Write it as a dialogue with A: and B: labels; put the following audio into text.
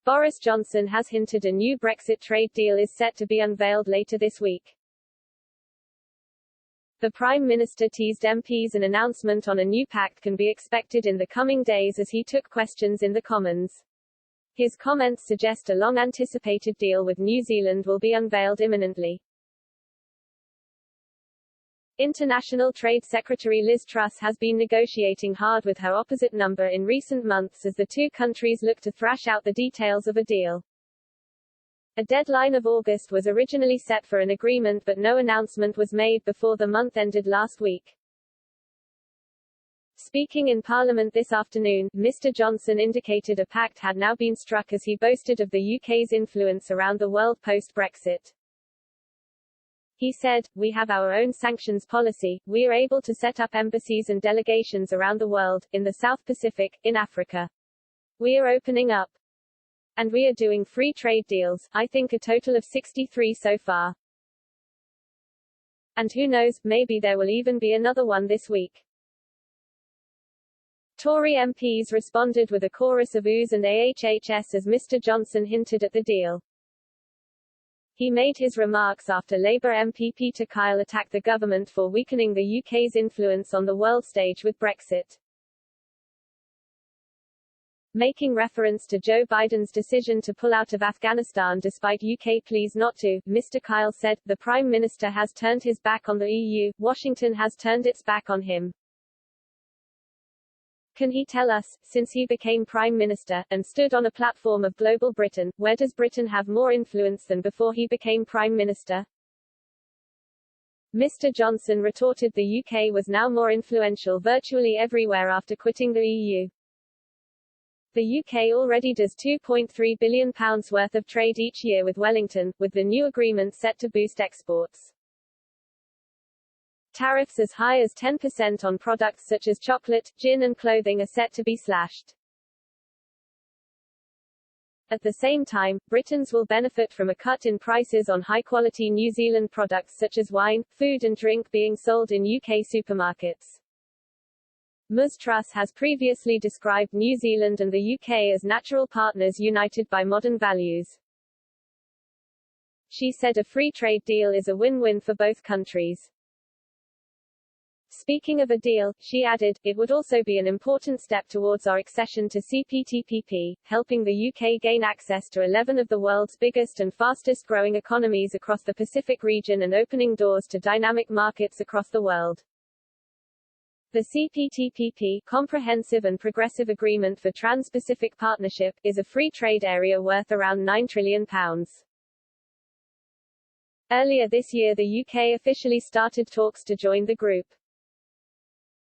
A: Boris Johnson has hinted a new Brexit trade deal is set to be unveiled later this week. The Prime Minister teased MPs an announcement on a new pact can be expected in the coming days as he took questions in the Commons. His comments suggest a long-anticipated deal with New Zealand will be unveiled imminently. International Trade Secretary Liz Truss has been negotiating hard with her opposite number in recent months as the two countries look to thrash out the details of a deal. A deadline of August was originally set for an agreement, but no announcement was made before the month ended last week. Speaking in Parliament this afternoon, Mr. Johnson indicated a pact had now been struck as he boasted of the UK's influence around the world post-Brexit. He said, "We have our own sanctions policy, we are able to set up embassies and delegations around the world, in the South Pacific, in Africa. We are opening up. And we are doing free trade deals, I think a total of 63 so far. And who knows, maybe there will even be another one this week." Tory MPs responded with a chorus of oohs and ahhs as Mr. Johnson hinted at the deal. He made his remarks after Labour MP Peter Kyle attacked the government for weakening the UK's influence on the world stage with Brexit. Making reference to Joe Biden's decision to pull out of Afghanistan despite UK pleas not to, Mr. Kyle said, "The Prime Minister has turned his back on the EU, Washington has turned its back on him. Can he tell us, since he became Prime Minister, and stood on a platform of global Britain, where does Britain have more influence than before he became Prime Minister?" Mr. Johnson retorted the UK was now more influential virtually everywhere after quitting the EU. The UK already does £2.3 billion worth of trade each year with Wellington, with the new agreement set to boost exports. Tariffs as high as 10% on products such as chocolate, gin and clothing are set to be slashed. At the same time, Britons will benefit from a cut in prices on high-quality New Zealand products such as wine, food and drink being sold in UK supermarkets. Ms. Truss has previously described New Zealand and the UK as natural partners united by modern values. She said a free trade deal is a win-win for both countries. Speaking of a deal, she added, "It would also be an important step towards our accession to CPTPP, helping the UK gain access to 11 of the world's biggest and fastest-growing economies across the Pacific region and opening doors to dynamic markets across the world." The CPTPP, Comprehensive and Progressive Agreement for Trans-Pacific Partnership, is a free trade area worth around £9 trillion. Earlier this year the UK officially started talks to join the group.